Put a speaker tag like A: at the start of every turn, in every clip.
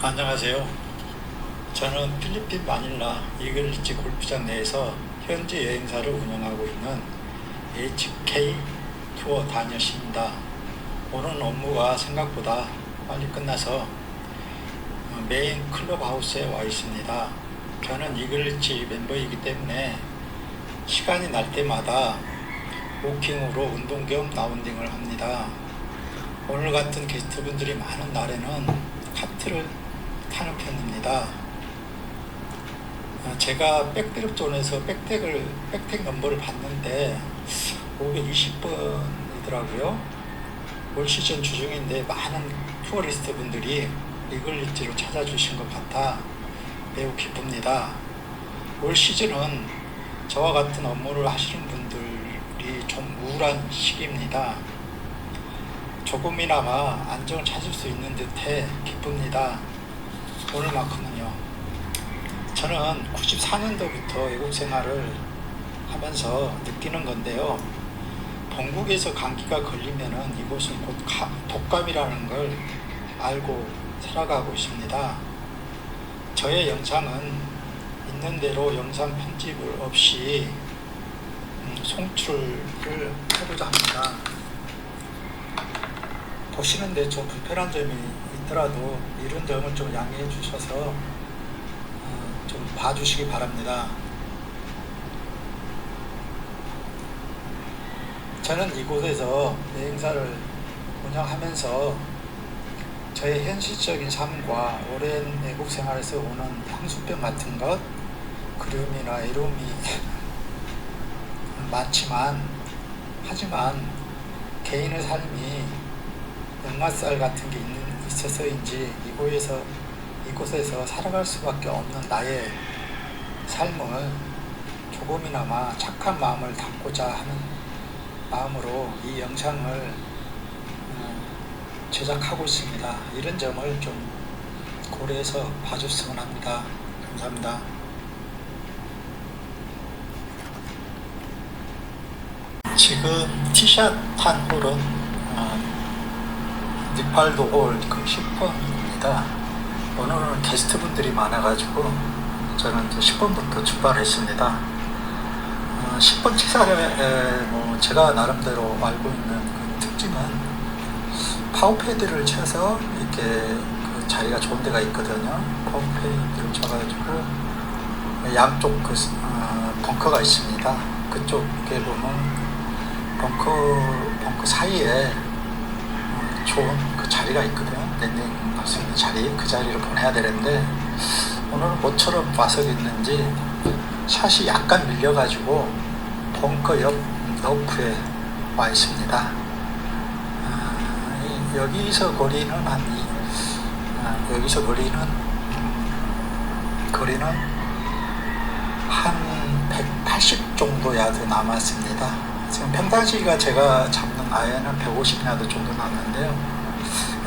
A: 안녕하세요. 저는 필리핀 마닐라 이글리치 골프장 내에서 현지 여행사를 운영하고 있는 HK 투어 다녀십니다. 오늘 업무가 생각보다 빨리 끝나서 메인 클럽하우스에 와 있습니다. 저는 이글리치 멤버이기 때문에 시간이 날 때마다 워킹으로 운동 겸 라운딩을 합니다. 오늘 같은 게스트분들이 많은 날에는 카트를 타는 편입니다. 제가 백드롭 존에서 백택 넘버를 봤는데 520번이더라고요. 올 시즌 주중인데 많은 투어리스트 분들이 이글리치로 찾아주신 것 같아 매우 기쁩니다. 올 시즌은 저와 같은 업무를 하시는 분들이 좀 우울한 시기입니다. 조금이나마 안정을 찾을 수 있는 듯해 기쁩니다. 오늘만큼은요. 저는 94년도부터 외국 생활을 하면서 느끼는 건데요. 본국에서 감기가 걸리면은 이곳은 곧 독감이라는 걸 알고 살아가고 있습니다. 저의 영상은 있는 대로 영상 편집을 없이 송출을 해보자 합니다. 보시는데 좀 불편한 점이 있더라도 이런 점을 좀 양해해 주셔서 좀 봐주시기 바랍니다. 저는 이곳에서 여행사를 운영하면서 저의 현실적인 삶과 오랜 외국 생활에서 오는 향수병 같은 것, 그리움이나 외로움이 많지만 하지만 개인의 삶이 역마살 같은 게 있어서인지 이곳에서 살아갈 수밖에 없는 나의 삶을 조금이나마 착한 마음을 담고자 하는 마음으로 이 영상을 제작하고 있습니다. 이런 점을 좀 고려해서 봐줬으면 합니다. 감사합니다. 지금 티샷 한 홀은 니팔도 홀 그 10번입니다. 오늘은 게스트분들이 많아가지고 저는 10번부터 출발했습니다. 10번 치사에 제가 나름대로 알고 있는 그 특징은 파워패드를 쳐서 이렇게 그 자리가 좋은 데가 있거든요. 파워패드를 쳐가지고 양쪽 벙커가 있습니다. 그쪽에 보면 벙커 사이에 좋은 그 자리가 있거든요. 랜딩 할 수 있는 자리, 그 자리를 보내야 되는데 오늘은 뭐처럼 와서있는지 샷이 약간 밀려가지고 벙커 옆 러프에 와 있습니다. 여기서 거리는 한 180 정도 야드 남았습니다. 지금 평상시가 제가 잡는 아이언은 150야드 정도 남는데요.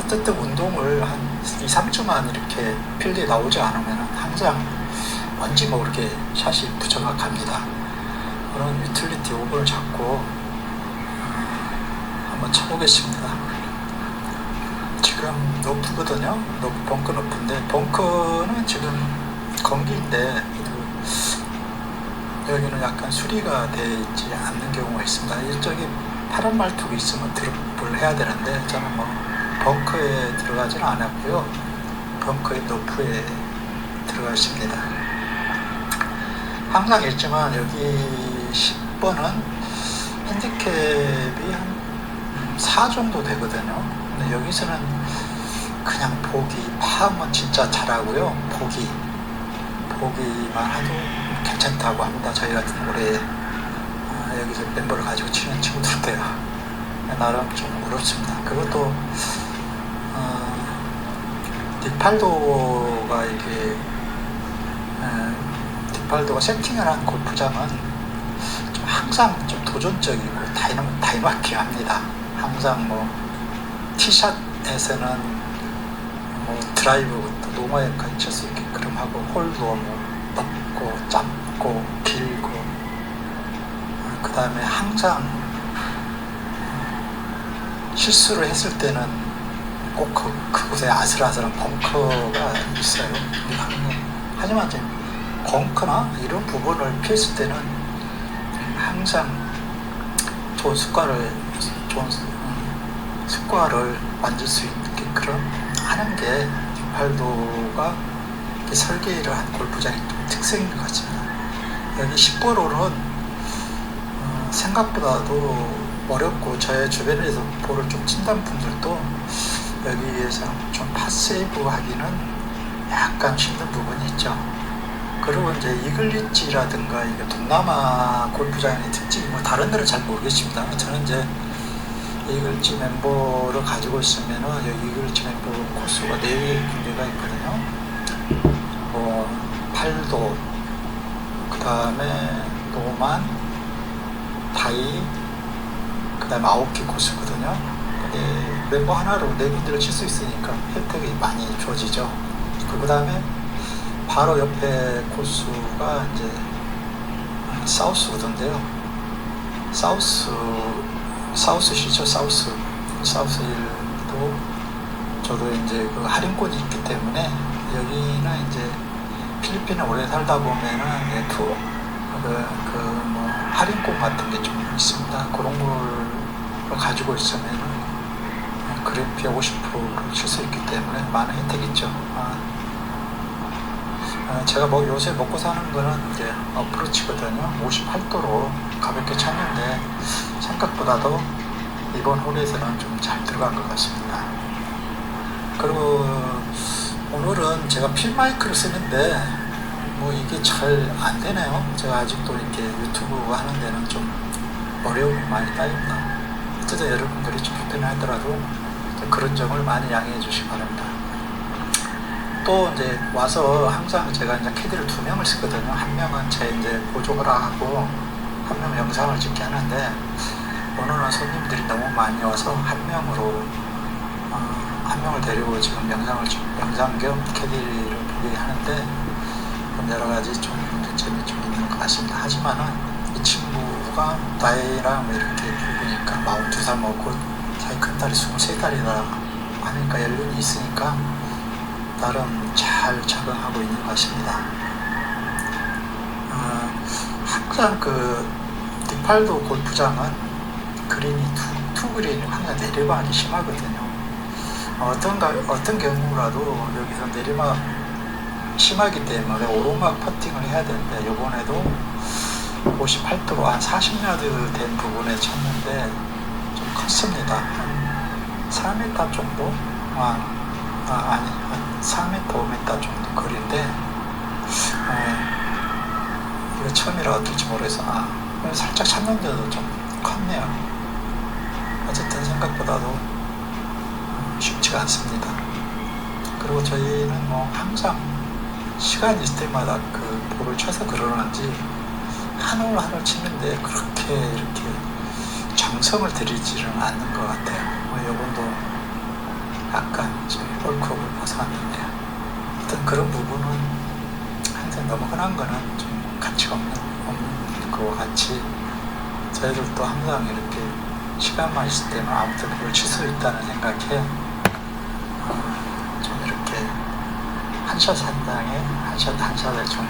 A: 어쨌든 운동을 한 2-3주만 이렇게 필드에 나오지 않으면 항상 왠지 이렇게 샷이 부정확합니다. 그런 유틸리티 5번을 잡고 한번 쳐보겠습니다. 지금 러프거든요. 벙커 러프인데 벙커는 지금 건기인데 여기는 약간 수리가 되어 있지 않는 경우가 있습니다. 일종의 파란 말뚝이 있으면 드롭을 해야 되는데 저는 벙커에 들어가지는 않았고요. 벙커의 러프에 들어가 있습니다. 항상 있지만 여기 10번은 핸디캡이 한 4 정도 되거든요. 근데 여기서는 그냥 보기, 파하면 진짜 잘하고요. 보기만 해도 괜찮다고 합니다. 저희 같은 올해 여기서 멤버를 가지고 치는 친구들도요. 나름 좀 어렵습니다. 그것도 디팔도가 세팅을 한 골프장은 좀 항상 좀 도전적이고 다이나믹합니다. 항상 티샷에서는 드라이브부터 노마에까지 칠 수 있게끔 하고 홀도 높고 짧고 길고 그 다음에 항상 실수를 했을 때는 꼭 그곳에 아슬아슬한 벙커가 있어요. 하지만 이제 벙커나 이런 부분을 피했을 때는 항상 좋은 습관을 만들 수 있게끔 하는 게 뒷팔도가 설계를 한 골프장의 특색인 것 같습니다. 여기 10번홀은 생각보다도 어렵고 저의 주변에서 볼을 좀 친다는 분들도 여기에서 좀 파세이브 하기는 약간 힘든 부분이 있죠. 그리고 이제 이글리지라든가 이게 동남아 골프장의 특징이 뭐 다른 데는 잘 모르겠습니다. 저는 이제 이글리지 멤버를 가지고 있으면은 여기 이글리지 멤버 코스가 4군데가 있거든요. 뭐 팔도, 그 다음에 노만, 다이, 그 다음에 아홉 개 코스거든요. 근데 멤버 하나로 4군데를 칠 수 있으니까 혜택이 많이 주어지죠. 그 다음에 바로 옆에 코스가 이제 사우스우드인데요. 사우스시죠. 사우스힐도 저도 이제 그 할인권이 있기 때문에 여기는 이제 필리핀에 오래 살다 보면은 뭐 할인권 같은 게 좀 있습니다. 그런 걸 가지고 있으면은 그래피 50%를 칠 수 있기 때문에 많은 혜택이 있죠. 제가 뭐 요새 먹고 사는 거는 이제 어프로치거든요. 58도로 가볍게 쳤는데 생각보다도 이번 홀에서는 좀 잘 들어간 것 같습니다. 그리고 오늘은 제가 필마이크를 쓰는데 뭐 이게 잘 안 되네요. 제가 아직도 이렇게 유튜브 하는 데는 좀 어려움이 많이 따입니다. 어쨌든 여러분들이 좀 불편하더라도 그런 점을 많이 양해해 주시기 바랍니다. 또 이제 와서 항상 제가 이제 캐디를 2명을 쓰거든요. 한 명은 제 이제 보조를 하고 한 명은 영상을 찍게 하는데 오늘은 손님들이 너무 많이 와서 한 명으로 한 명을 데리고 지금 영상 겸 캐디를 보게 하는데 여러 가지 좀 문제점이 좀 있는 것 같습니다. 하지만은 이 친구가 나이랑 이렇게 부부니까 42살 먹고 자기 큰딸이 23살이라 하니까 연륜이 있으니까 나름 잘 적응하고 있는 것 같습니다. 항상 그 뒷팔도 골프장은 그린이 투그린이 항상 내리막이 심하거든요. 어떤 경우라도 여기서 내리막 심하기 때문에 오르막 퍼팅을 해야 되는데 이번에도 58도로 한 40야드 된 부분에 쳤는데 좀 컸습니다. 한 4m 정도? 아니 한 4m, 5m 정도 거리인데 이거 처음이라 어떨지 모르겠어. 살짝 찼는데도 좀 컸네요. 어쨌든 생각보다도 쉽지가 않습니다. 그리고 저희는 뭐 항상 시간 있을 때마다 그 볼을 쳐서 그러는지 한 홀 한 홀 치는데 그렇게 이렇게 정성을 들이지는 않는 것 같아요. 이번도 약간 저희 홀컵을 벗어났는데요. 어떤 그런 부분은 항상 너무 흔한 거는 좀 가치가 없는 것 같이 저희들도 항상 이렇게 시간만 있을 때만 아무튼 볼을 칠 수 있다는 생각에 좀 이렇게 한 샷 한 장에 한 샷을 좀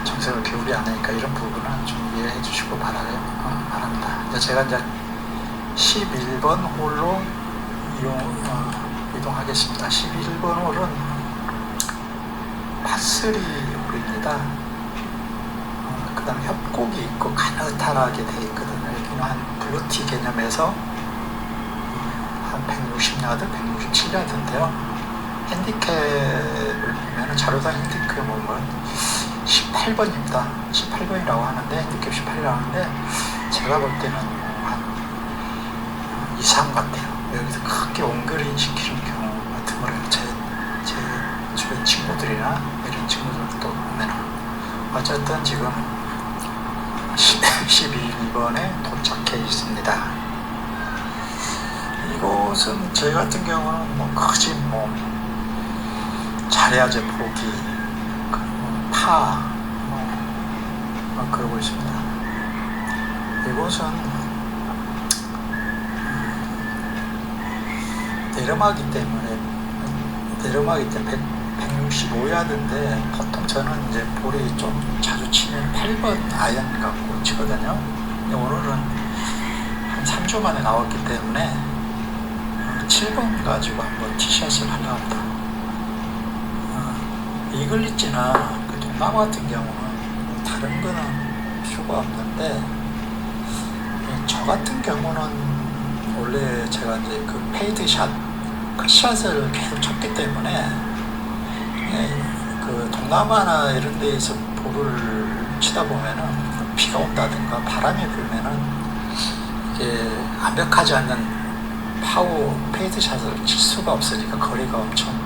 A: 정성을 기울이 않으니까 이런 부분은 좀 이해해 주시고 바랍니다. 제가 이제 11번 홀로 이동하겠습니다. 11번 홀은 파3 홀입니다. 그 다음 협곡이 있고 가느다랗게 되어 있거든요. 여기는 한 블루티 개념에서 한 160야드, 167야드인데요. 핸디캡을 보면 자료상 핸디캡 보면 18번입니다. 18번이라고 하는데 핸디캡 18이라고 하는데 제가 볼 때는 한 2, 3 같아요. 여기서 크게 온그린 시키는 경우가 드물어요. 제 주변 친구들이나 이런 친구들도 보면은 어쨌든 지금 12번에 도착해 있습니다. 이곳은 저희 같은 경우는 뭐 크지 뭐 잘해야지 보기 그러고 있습니다. 이곳은 내려막이 때문에 165야드인데 보통 저는 이제 볼이 좀 자주 치면 8번 아이언 갖고 치거든요. 근데 오늘은 한 3주 만에 나왔기 때문에 7번 가지고 한번 티샷을 하려고 합니다. 이글리지나 그 동나무 같은 경우는 다른 거는 필요가 없는데, 저 같은 경우는 원래 제가 이제 그 페이드 샷, 컷샷을 계속 쳤기 때문에 그 동남아나 이런 데에서 볼을 치다 보면은 비가 온다든가 바람이 불면은 이게 완벽하지 않는 파워 페이드 샷을 칠 수가 없으니까 거리가 엄청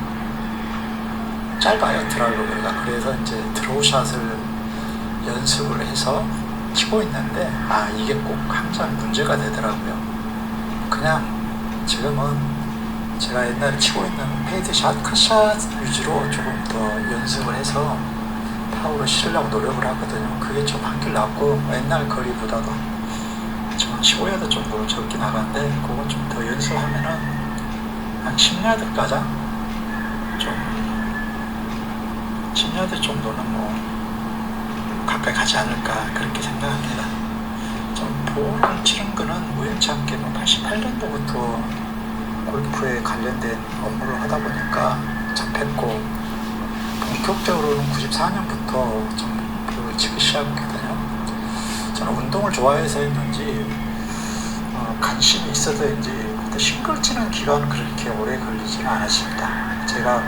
A: 짧아요, 드라이버가. 그래서 이제 드로우 샷을 연습을 해서 치고 있는데, 이게 꼭 항상 문제가 되더라고요. 그냥 지금은 제가 옛날에 치고 있는 페이드 샷, 컷샷 위주로 조금 더 연습을 해서 파워를 실으려고 노력을 하거든요. 그게 좀 한결 낫고, 옛날 거리보다도 좀 15야드 정도 적게 나가는데, 그건 좀 더 연습하면은 한 10야드까지 좀 10야드 정도는 뭐 가까이 가지 않을까 그렇게 생각합니다. 좀 볼을 치는 거는 우연치 않게 88년도부터 골프에 관련된 업무를 하다 보니까 접했고, 본격적으로는 94년부터 좀 볼을 치기 시작했거든요. 저는 운동을 좋아해서였는지 관심이 있어서인지 싱글 치는 기간은 그렇게 오래 걸리지는 않았습니다. 제가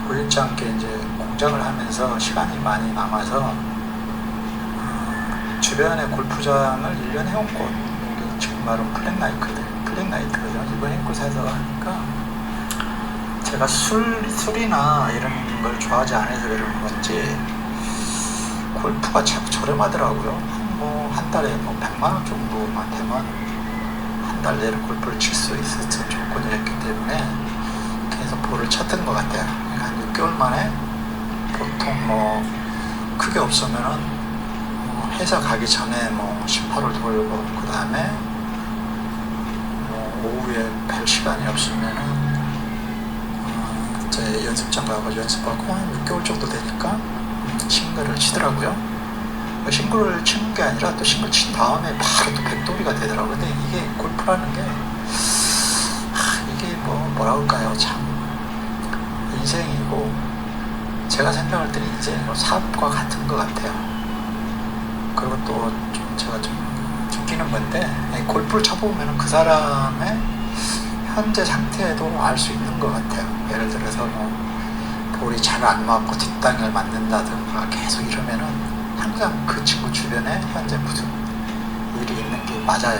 A: 우연치 않게 이제 공장을 하면서 시간이 많이 남아서 주변에 골프장을 1년 해온 곳, 지금 말은 플랫나이트거든요. 이번 해고사서 하니까 제가 술이나 이런 걸 좋아하지 않아서 그런 건지 골프가 참 저렴하더라고요. 한 달에 100만원 정도만 되면 한 달 내로 골프를 칠 수 있었던 조건이었기 때문에 계속 볼을 쳤던 것 같아요. 그러니까 한 6개월 만에 보통 크게 없으면은 회사 가기 전에 18홀 돌고, 그 다음에 오후에 별 시간이 없으면은 제 연습장 가서 연습하고 한 6개월 정도 되니까 싱글을 치더라고요. 싱글을 치는 게 아니라 또 싱글 친 다음에 바로 또 백돌이가 되더라고요. 근데 이게 골프라는 게 이게 뭐라 할까요? 참 인생이고, 제가 생각할 때는 이제 사업과 같은 것 같아요. 그리고 또 제가 좀 느끼는 건데, 골프를 쳐보면 그 사람의 현재 상태도 알 수 있는 것 같아요. 예를 들어서 볼이 잘 안 맞고 뒷땅을 맞는다든가 계속 이러면은 항상 그 친구 주변에 현재 무슨 일이 있는 게 맞아요.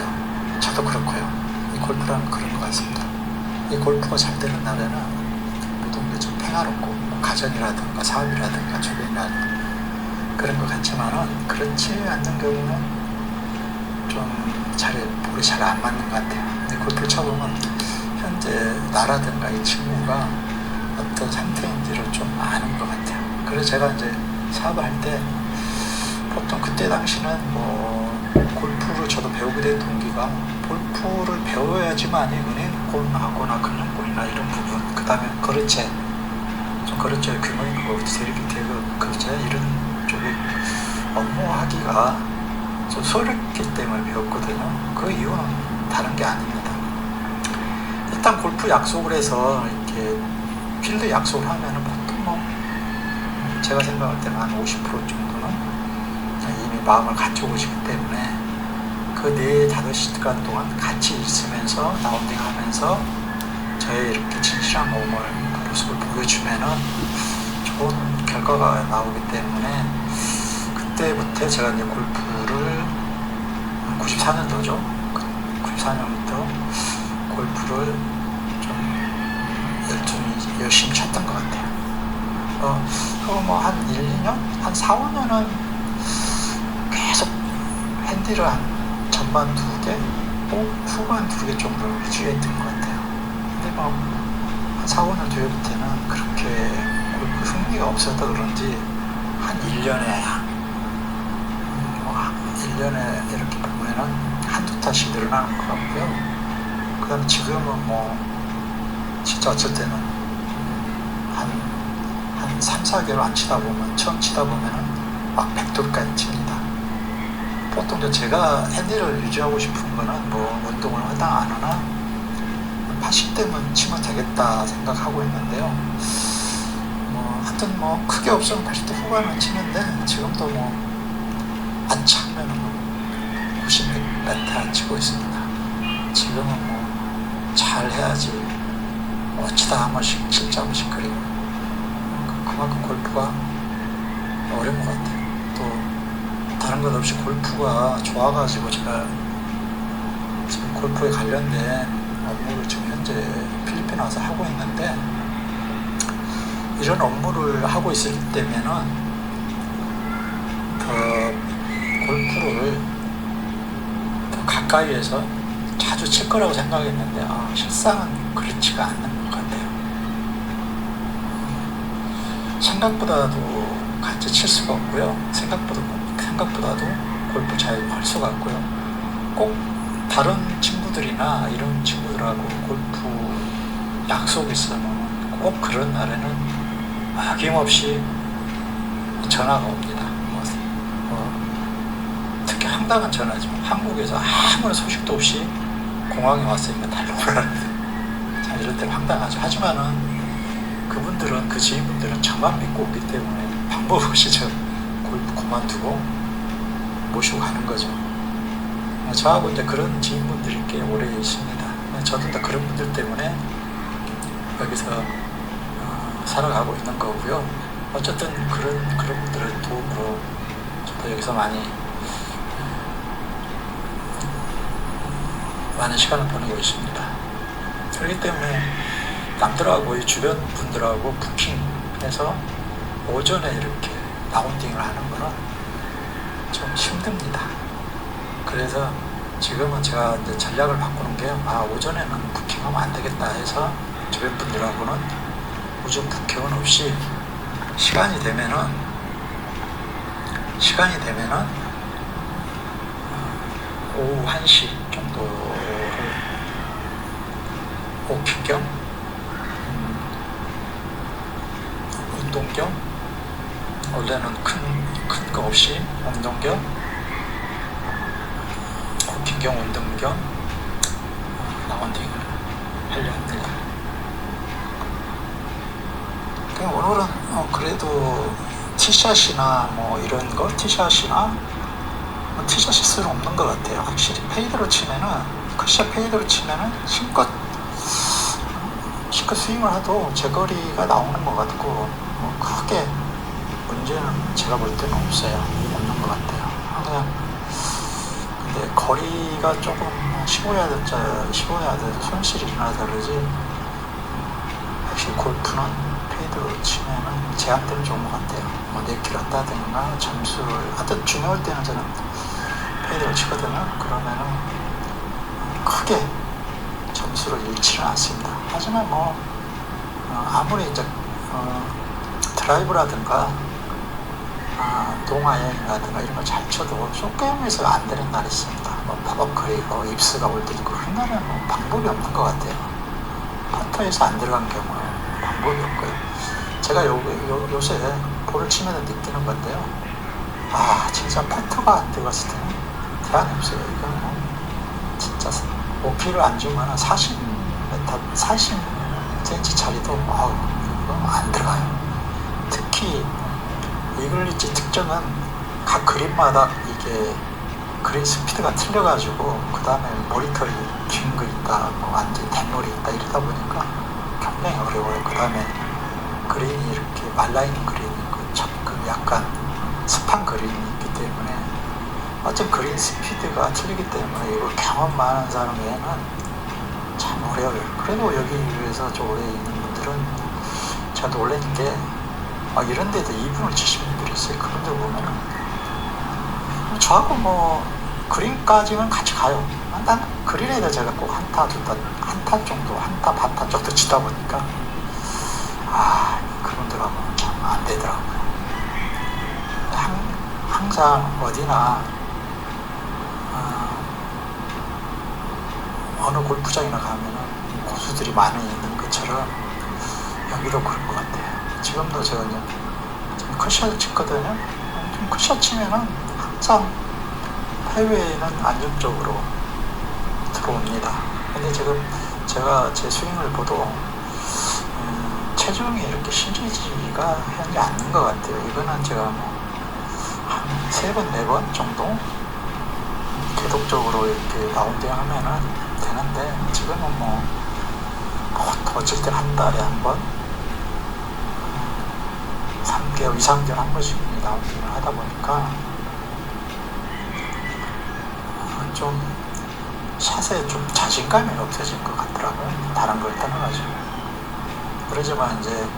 A: 저도 그렇고요. 이 골프라는 그런 것 같습니다. 이 골프가 잘 되는 날에는 모든 게 좀 평화롭고, 가정이라든가 사업이라든가 주변이라든가 그런 것 같지만은, 그렇지 않는 경우는 좀 볼이 잘 안 맞는 것 같아요. 근데 골프를 쳐보면 현재 나라든가 이 친구가 어떤 상태인지를 좀 아는 것 같아요. 그래서 제가 이제 사업을 할 때 보통 그때 당시는 골프를 저도 배우게 된 동기가, 골프를 배워야지만이 은행권하거나 금융권이나 이런 부분, 그 다음에 거래처 규모 있고 데리비티브 거래처 이런 쪽에 업무하기가 좀 소홀했기 때문에 배웠거든요. 그 이유는 다른 게 아닙니다. 일단 골프 약속을 해서 이렇게 필드 약속을 하면은 보통 제가 생각할 때는 한 50% 정도는 이미 마음을 갖추고 오시기 때문에 그 4-5시간 동안 같이 있으면서 라운딩 하면서 저의 이렇게 진실한 모습을 보여주면은 좋은 결과가 나오기 때문에, 그때부터 제가 이제 골프를 94년도죠. 94년부터 골프를 좀 열심히 쳤던 것 같아요. 한 1-2년? 한 4-5년은 계속 핸디를 한 전반 2개, 후반 2개 정도 유지했던 것 같아요. 근데 한 4-5년 뒤부터는 그렇게 골프 흥미가 없어서 그런지 한 1년에 이렇게 보면은 한두 타씩 늘어나는 것 같고요. 그 다음에 지금은 뭐 진짜 어쩔 때는 한 3, 4개월 안 치다 보면, 처음 치다 보면은 막 100돌까지 칩니다. 보통 제가 핸디를 유지하고 싶은 거는 뭐 운동을 하다 안 하나 80대면 치면 되겠다 생각하고 있는데요. 뭐 하여튼 뭐 크게 없으면 80대 후반은 치는데, 지금도 뭐 안 차면은 뭐 90m 치고 있습니다. 지금은 뭐 잘 해야지 어치다 한 번씩 7자 한 번씩 그리고 그만큼 골프가 어려운 것 같아요. 또 다른 것 없이 골프가 좋아가지고 제가 지금 골프에 관련된 업무를 지금 현재 필리핀 와서 하고 있는데, 이런 업무를 하고 있을 때면은 더 골프를 더 가까이에서 자주 칠 거라고 생각했는데 실상은 그렇지가 않는 것 같아요. 생각보다도 같이 칠 수가 없고요. 생각보다도 골프 잘 할 수가 없고요. 꼭 다른 친구들이나 이런 친구들하고 골프 약속이 있으면 꼭 그런 날에는 아낌없이 전화가 옵니다. 특히 황당한 전화지만 한국에서 아무런 소식도 없이 공항에 왔으니까 달려오라는데, 자, 이럴 때 황당하죠. 하지만은 그분들은, 그 지인분들은 저만 믿고 오기 때문에 방법 없이 저 골프 그만두고 모시고 가는 거죠. 저하고 이제 그런 지인분들이 꽤 오래 있습니다. 저도 다 그런 분들 때문에 여기서 살아가고 있는 거고요. 어쨌든 그런 분들의 도움으로 저도 여기서 많은 시간을 보내고 있습니다. 그렇기 때문에 남들하고 이 주변 분들하고 부킹해서 오전에 이렇게 라운딩을 하는 거는 좀 힘듭니다. 그래서 지금은 제가 이제 전략을 바꾸는 게, 오전에는 부킹하면 안 되겠다 해서 주변 분들하고는 오전 부킹은 없이 시간이 되면은 오후 1시 정도를 워킹 겸 운동 겸, 원래는 큰 거 없이 운동 겸 워킹 겸 운동 겸 라운딩을 하려 합니다. 오늘은 그래도 티샷이나 뭐 이런 거, 티샷이 쓸 없는 것 같아요. 확실히 페이드로 치면은, 컷샷 페이드로 치면은 힘껏 스윙을 해도 제 거리가 나오는 것 같고, 크게 문제는 제가 볼 때는 없는 것 같아요. 그냥 근데 거리가 조금 15야드 손실이 일어나서 그러지, 확실히 골프는 페이드로 치면은 제한되면 좋은 것 같아요. 뭐 네킬 한다든가 점수를, 하여튼 중요할 때는 저는 페이드로 치거든요. 그러면은 크게 점수를 잃지는 않습니다. 하지만 뭐 아무리 이제 드라이브라든가 동아연이라든가 이런 걸 잘 쳐도 쇼게임에서 안 되는 날이 있습니다. 뭐 팝업 그리고 입스가 올 때도 그런 날은 뭐 방법이 없는 것 같아요. 퍼터에서 안 들어간 경우는 방법이 없고요. 제가 요새 볼을 치면서 느끼는 건데요. 진짜 퍼터가 안 들어갔을 때는 대안이 없어요. 이건 뭐 진짜 오키를 안 주면 40cm 차리도 이거 안 들어가요. 특히 이글리지 특징은 각 그린마다 이게 그린 스피드가 틀려가지고, 그 다음에 모니터리 긴 거 있다, 뭐 완전 댄롤이 있다, 이러다 보니까 굉장히 어려워요. 그 다음에 그린이 이렇게 말라있는 그린이 있고 약간 습한 그린이 있기 때문에 어쨌든 그린 스피드가 틀리기 때문에 이거 경험 많은 사람에게는 참 어려워요. 그래도 여기에서 저 오래 있는 분들은, 저도 원래 있는 게 이런 데도 2분을 치시는 분들이 있어요. 그분들 보면은 저하고 뭐 그린까지는 같이 가요. 난 그린에다 제가 꼭 한타 정도, 한타 반타 정도 치다 보니까 그분들하고는 참 안 되더라고요. 항상 어디나 어느 골프장이나 가면은 고수들이 많이 있는 것처럼 여기도 그런 것 같아요. 지금도 제가 이제 좀 컷샷을 치거든요. 좀 컷샷 치면은 항상 해외에는 안정적으로 들어옵니다. 근데 지금 제가 제 스윙을 보도 체중이 이렇게 실리지가 현재 않는 것 같아요. 이거는 제가 뭐 한 3번, 4번 정도 계속적으로 이렇게 라운딩 하면은 되는데, 지금은 뭐 어쩔 땐 한 달에 한 번, 3개월, 2, 3개월 한 번씩 라운딩을 하다 보니까 좀 샷에 좀 자신감이 없어진 것 같더라고요. 다른 걸 떠나가지고. 그러지만 이제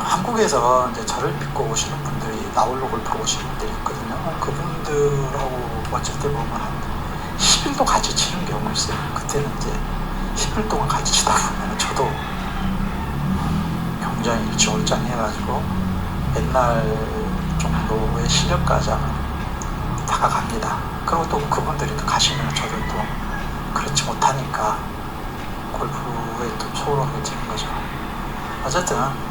A: 한국에서 이제 저를 믿고 오시는 분들이, 나홀로 골프로 오시는 분들이 있거든요. 그분들하고 어쩔 때 보면 한 10일도 같이 치는 경우가 있어요. 그때는 이제 10일 동안 같이 치다 보면 저도 굉장히 일취월장해가지고 옛날 정도의 실력까지 다가갑니다. 그리고 또 그분들이 또 가시면 저도 또 그렇지 못하니까 골프에 또 소홀해지는 거죠. 어쨌든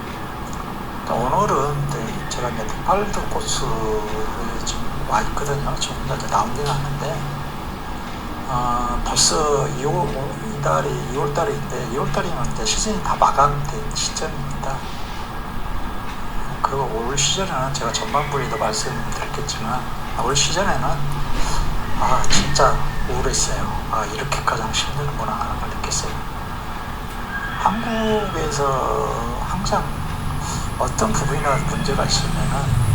A: 오늘은 제가 이제 네팔도 코스에 지금 와 있거든요. 저 혼자 이제 라운딩 하는데 벌써 2월달인데 2월달이면 이제 시즌이 다 마감된 시점입니다. 그리고 올 시즌에는 제가 전반부에도 말씀드렸겠지만 올 시즌에는 진짜 우울했어요. 이렇게 가장 힘들구나 하는 걸 느꼈어요. 한국에서 항상 어떤 부분이나 문제가 있으면은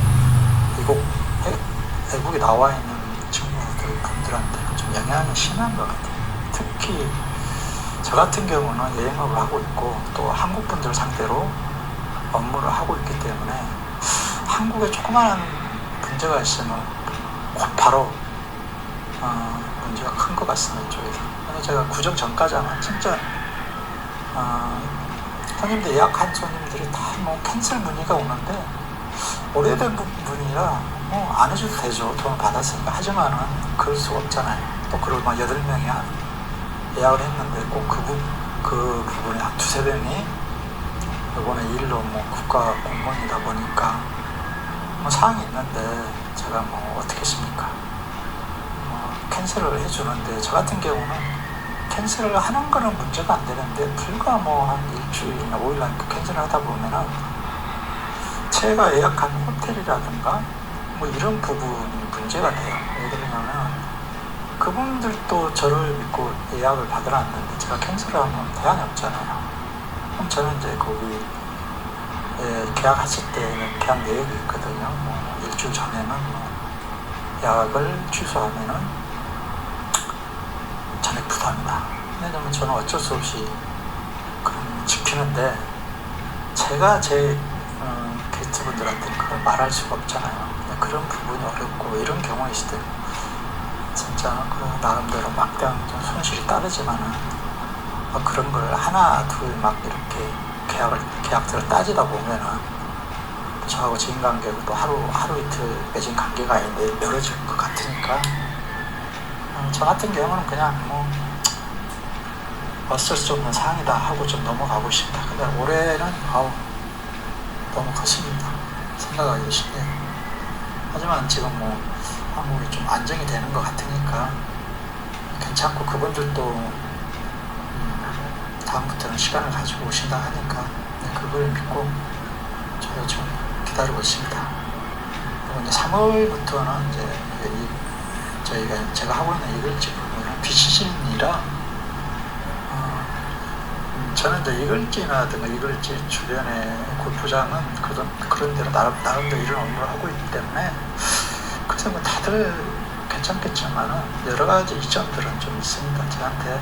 A: 외국에 나와 있는 친구들한테는 좀 영향이 심한 것 같아요. 특히 저 같은 경우는 여행업을 하고 있고 또 한국 분들 상대로 업무를 하고 있기 때문에 한국에 조그마한 문제가 있으면 곧 바로 문제가 큰 것 같습니다. 이쪽에서. 제가 구정 전까지는 진짜 손님들, 예약한 손님들이 다 뭐 캔슬 문의가 오는데 오래된 분이라 뭐 안 해줘도 되죠. 돈을 받았으니까. 하지만은 그럴 수가 없잖아요. 또 그걸 막 8명이 예약을 했는데 꼭 그 부분에 한 2-3명이 이번에 일로 뭐 국가 공무원이다 보니까 뭐 사항이 있는데 제가 뭐 어떻게 했습니까? 캔슬을 해주는데 저 같은 경우는 캔슬을 하는 거는 문제가 안 되는데 불과 뭐 한 일주일이나 5일 안 캔슬을 하다 보면은 제가 예약한 호텔이라든가 뭐 이런 부분이 문제가 돼요. 왜 그러냐면 그분들도 저를 믿고 예약을 받아놨는데 제가 캔슬을 하면 대안이 없잖아요. 그럼 저는 이제 거기 계약했을 때는 계약 내역이 있거든요. 뭐 일주일 전에는 뭐 예약을 취소하면은 전액 부담이다. 왜냐면 저는 어쩔 수 없이 그럼 지키는데 제가 제 게스트분들한테는 그걸 말할 수가 없잖아요. 그런 부분이 어렵고 이런 경우에 있을 때 진짜 그 나름대로 막대한 좀 손실이 따르지만은 그런 걸 하나 둘 막 이렇게 계약들을 따지다 보면은 저하고 지인 관계도 또 하루 이틀 맺은 관계가 아닌데 멀어질 것 같으니까 저 같은 경우는 그냥 뭐 어쩔 수 없는 상황이다 하고 좀 넘어가고 싶다. 근데 올해는 너무 컸습니다. 생각하기 쉽네요. 하지만 지금 뭐 한국이 좀 안정이 되는 것 같으니까 괜찮고 그분들도 다음부터는 시간을 가지고 오신다 하니까 그걸 믿고 저도 좀 기다리고 있습니다. 그리고 이제 3월부터는 이제 제가 하고 있는 이글지 부분은 비시즌이라 저는 이제 이글지나든가 이글지 주변의 골프장은 그런 데로 나름대로 이런 업무를 하고 있기 때문에 그래서 뭐 다들 괜찮겠지만은 여러 가지 이점들은 좀 있습니다. 저한테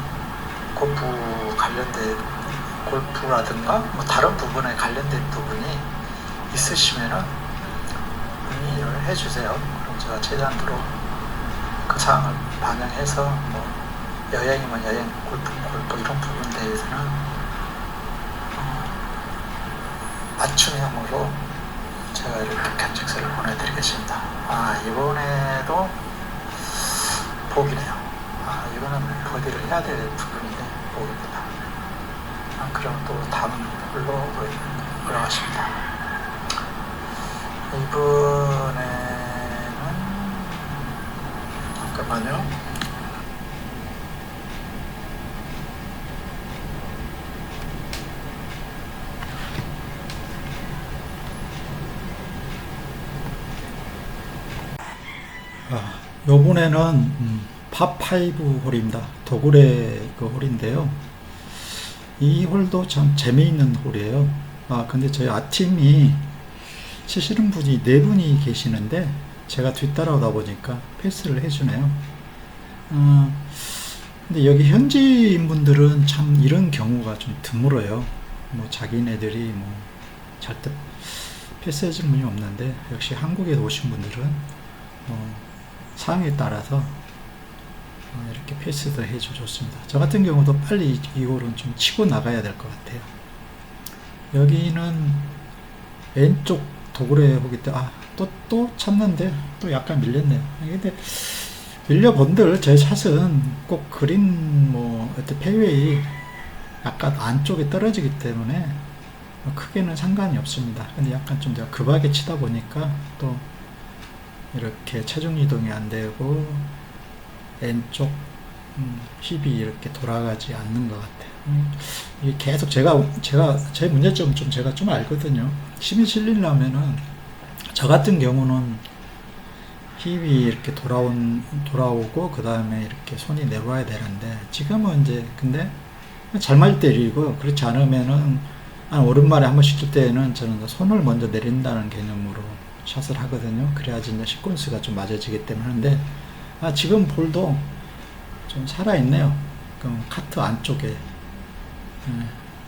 A: 골프 관련된 골프라든가 뭐 다른 부분에 관련된 부분이 있으시면은 문의를 해주세요. 그럼 제가 최대한으로 그 사항을 반영해서 뭐 여행이면 여행, 골프 이런 부분에 대해서는 맞춤형으로 제가 이렇게 견적서를 보내드리겠습니다. 이번에도 복이네요. 이거는 버디를 해야 될 부분인데 모릅니다. 그럼 또 다음 홀로 올라가십니다. 이번에는 잠깐만요. 요번에는 파5 홀입니다. 도굴의 그 홀인데요. 이 홀도 참 재미있는 홀이에요. 근데 저희 아팀이 치시는 분이 4분이 계시는데 제가 뒤따라오다 보니까 패스를 해주네요. 근데 여기 현지인 분들은 참 이런 경우가 좀 드물어요. 뭐 자기네들이 뭐 절대 패스해준 분이 없는데, 역시 한국에 오신 분들은 상황에 따라서 이렇게 패스도 해줘 좋습니다. 저 같은 경우도 빨리 이 홀은 좀 치고 나가야 될 것 같아요. 여기는 왼쪽 도굴에 오기 때문에 또 찼는데 또 약간 밀렸네요. 근데 밀려본들 제 샷은 꼭 그린 페이웨이 약간 안쪽에 떨어지기 때문에 크게는 상관이 없습니다. 근데 약간 좀 내가 급하게 치다 보니까 또 이렇게 체중 이동이 안 되고 왼쪽 힙이 이렇게 돌아가지 않는 것 같아요. 이게 계속 제 문제점은 제가 좀 알거든요. 힘이 실리려면은 저 같은 경우는 힙이 이렇게 돌아오고 그 다음에 이렇게 손이 내려와야 되는데, 지금은 이제 근데 잘 맞을 때리고, 그렇지 않으면은 오른발에 한 번씩 칠 때는 저는 손을 먼저 내린다는 개념으로 샷을 하거든요. 그래야지 이제 시퀀스가 좀 맞아지기 때문에 하는데, 지금 볼도 좀 살아있네요. 그럼 카트 안쪽에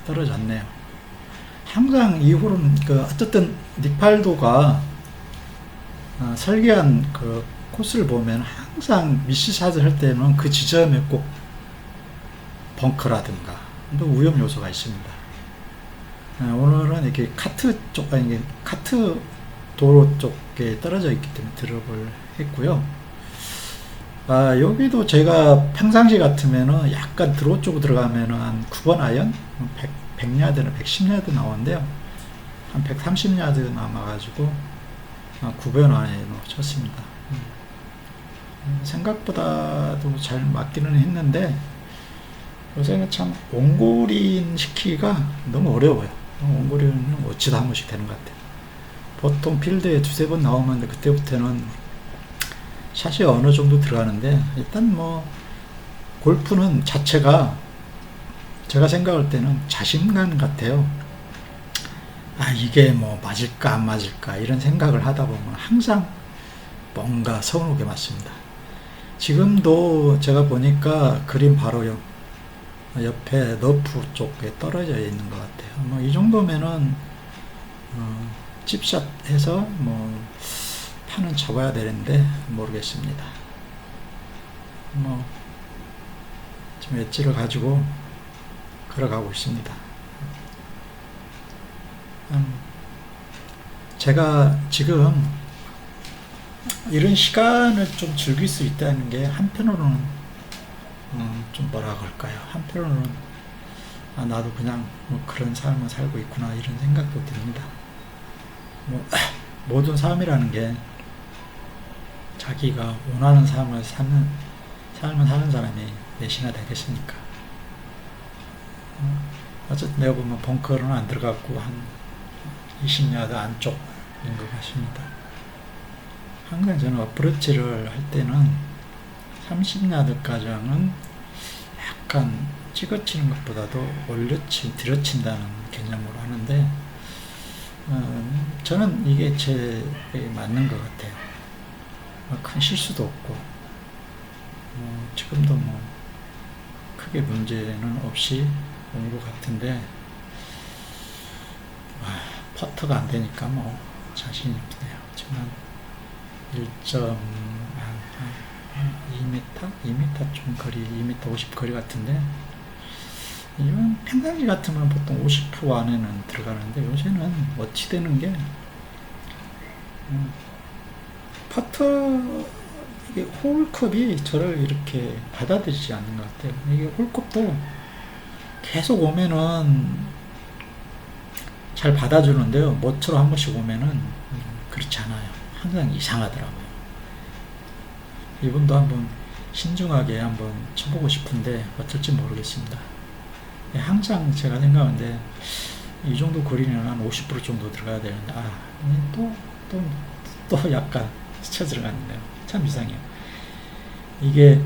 A: 떨어졌네요. 항상 이 홀은 어쨌든 닉팔도가 설계한 그 코스를 보면 항상 미스샷을 할 때는 그 지점에 꼭 벙커라든가 또 위험 요소가 있습니다. 오늘은 이렇게 카트 도로 쪽에 떨어져 있기 때문에 드롭을 했고요. 여기도 제가 평상시 같으면은 약간 드로우 쪽으로 들어가면은 한 9번 아이언 100야드나 110야드 나오는데요. 한 130야드 남아가지고 9번 아이언으로 쳤습니다. 생각보다도 잘 맞기는 했는데 요새는 참 온그린 시키기가 너무 어려워요. 온그린은 어찌다 한 번씩 되는 것 같아요. 보통 필드에 2-3번 나오면 그때부터는 샷이 어느 정도 들어가는데, 일단 골프는 자체가 제가 생각할 때는 자신감 같아요. 이게 맞을까 안 맞을까 이런 생각을 하다 보면 항상 뭔가 서운하게 맞습니다. 지금도 제가 보니까 그린 바로 옆에 너프 쪽에 떨어져 있는 것 같아요. 이 정도면은 칩샷 해서 판은 잡아야 되는데 모르겠습니다. 좀 엣지를 가지고 걸어가고 있습니다. 제가 지금 이런 시간을 좀 즐길 수 있다는 게 한편으로는 좀 뭐라 그럴까요? 한편으로는 나도 그냥 그런 삶을 살고 있구나 이런 생각도 듭니다. 모든 삶이라는 게 자기가 원하는 삶을 사는 사람이 몇이나 되겠습니까? 어쨌든 내가 보면 벙커는 안 들어갔고 한 20야드 안쪽인 것 같습니다. 항상 저는 어프로치를 할 때는 30야드까지는 약간 찍어치는 것보다도 들어친다는 개념으로 하는데, 저는 이게 제에 맞는 것 같아요. 큰 실수도 없고, 지금도 크게 문제는 없이 온 것 같은데, 퍼터가 안 되니까 자신이 없네요. 지금 1.2m? 2m 좀 거리, 2m 50 거리 같은데, 이건 평상시 같으면 보통 50% 안에는 들어가는데, 요새는 어찌 되는 게 퍼터 이게 홀컵이 저를 이렇게 받아들이지 않는 것 같아요. 이게 홀컵도 계속 오면은 잘 받아주는데요. 모처럼 한 번씩 오면은 그렇지 않아요. 항상 이상하더라고요. 이분도 한번 신중하게 한번 쳐보고 싶은데 어쩔지 모르겠습니다. 항상 제가 생각하는데 이 정도 거리는 한 50% 정도 들어가야 되는데 또 약간 스쳐 들어갔는데요. 참 이상해요. 이게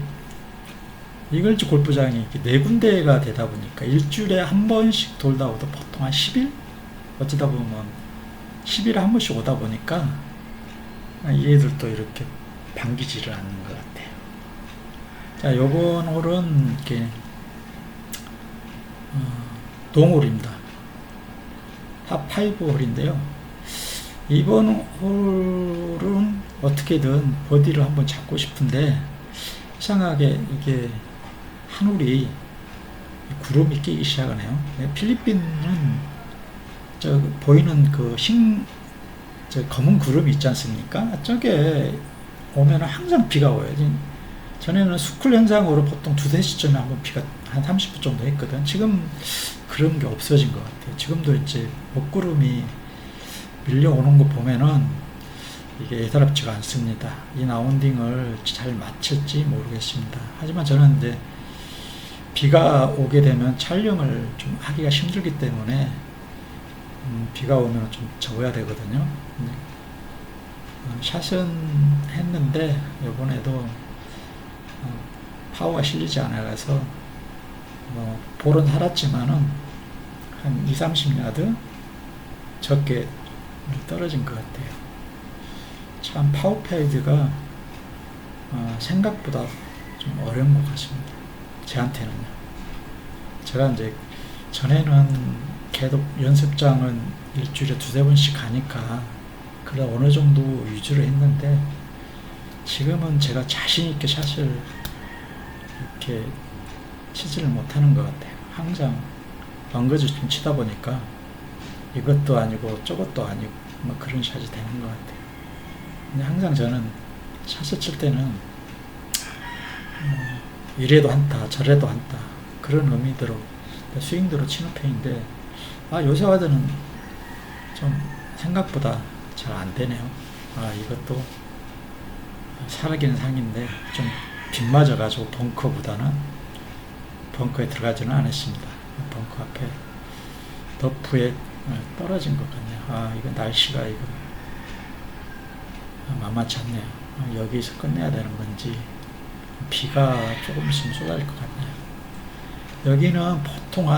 A: 이글즈 골프장이 이렇게 네 군데가 되다 보니까 일주일에 한 번씩 돌다 오도 보통 한 10일? 어쩌다 보면 10일에 한 번씩 오다 보니까 얘들도 이렇게 반기지를 않는 것 같아요. 자, 요번 홀은 이렇게 동홀입니다. 탑5 홀인데요. 이번 홀은 어떻게든 버디를 한번 잡고 싶은데 이상하게 이게 한 홀이 구름이 끼기 시작하네요. 필리핀은 저 보이는 저 검은 구름이 있지 않습니까? 저게 오면 항상 비가 와요. 전에는 스쿨 현상으로 보통 2-3시쯤에 한번 비가 한 30분 정도 했거든. 지금 그런 게 없어진 것 같아요. 지금도 이제 먹구름이 밀려오는 거 보면은 이게 예사롭지가 않습니다. 이 라운딩을 잘 마칠지 모르겠습니다. 하지만 저는 이제 비가 오게 되면 촬영을 좀 하기가 힘들기 때문에 비가 오면 좀 접어야 되거든요. 샷은 했는데 이번에도 파워가 실리지 않아서 볼은 살았지만은 한 2-30야드 적게 떨어진 것 같아요. 참 파워 페이드가 생각보다 좀 어려운 것 같습니다. 제한테는요. 제가 이제 전에는 계속 연습장은 일주일에 2-3번씩 가니까 그래 어느 정도 위주로 했는데 지금은 제가 자신 있게 샷을 이렇게 치지를 못하는 것 같아요. 항상 엉거지 좀 치다 보니까 이것도 아니고 저것도 아니고 뭐 그런 샷이 되는 것 같아요. 근데 항상 저는 샷을 칠 때는 이래도 한타 저래도 한타 그런 의미대로 스윙대로 치는 편인데 요새 와서는 좀 생각보다 잘 안 되네요. 이것도 살아기는 상인데 좀 빗맞아가지고 벙커보다는 벙커에 들어가지는 않았습니다. 벙커 앞에 너프에 떨어진 것 같네요. 이거 날씨가 이거 만만치 않네요. 여기서 끝내야 되는 건지 비가 조금 있으면 쏟아질 것 같네요. 여기는 보통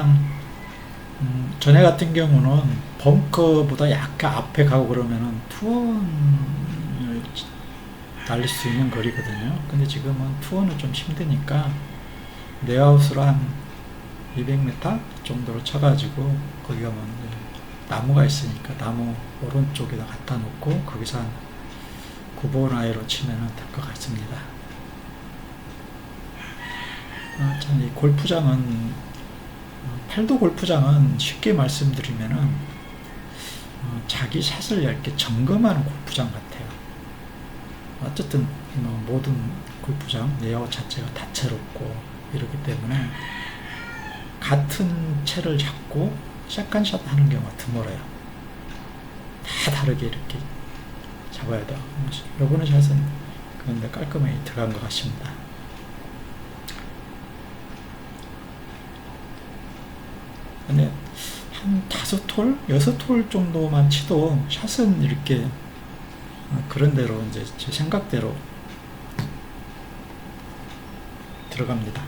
A: 전에 같은 경우는 벙커보다 약간 앞에 가고 그러면은 투원을 날릴 수 있는 거리거든요. 근데 지금은 투원은 좀 힘드니까 레이아웃으로 한 200m 정도로 쳐가지고 거기 가면 나무가 있으니까 나무 오른쪽에다 갖다 놓고 거기서 한 9번 아이로 치면 될 것 같습니다. 참 이 골프장은 팔도 골프장은 쉽게 말씀드리면은 자기 샷을 이렇게 점검하는 골프장 같아요. 어쨌든 모든 골프장 레이아웃 자체가 다채롭고 이렇기 때문에 같은 채를 잡고 세컨샷 하는 경우가 드물어요. 다 다르게 이렇게 잡아야 돼요. 요번에 샷은 그런데 깔끔하게 들어간 것 같습니다. 근데 한 5톨, 6톨 정도만 치도 샷은 이렇게 그런 대로 이제 제 생각대로 들어갑니다.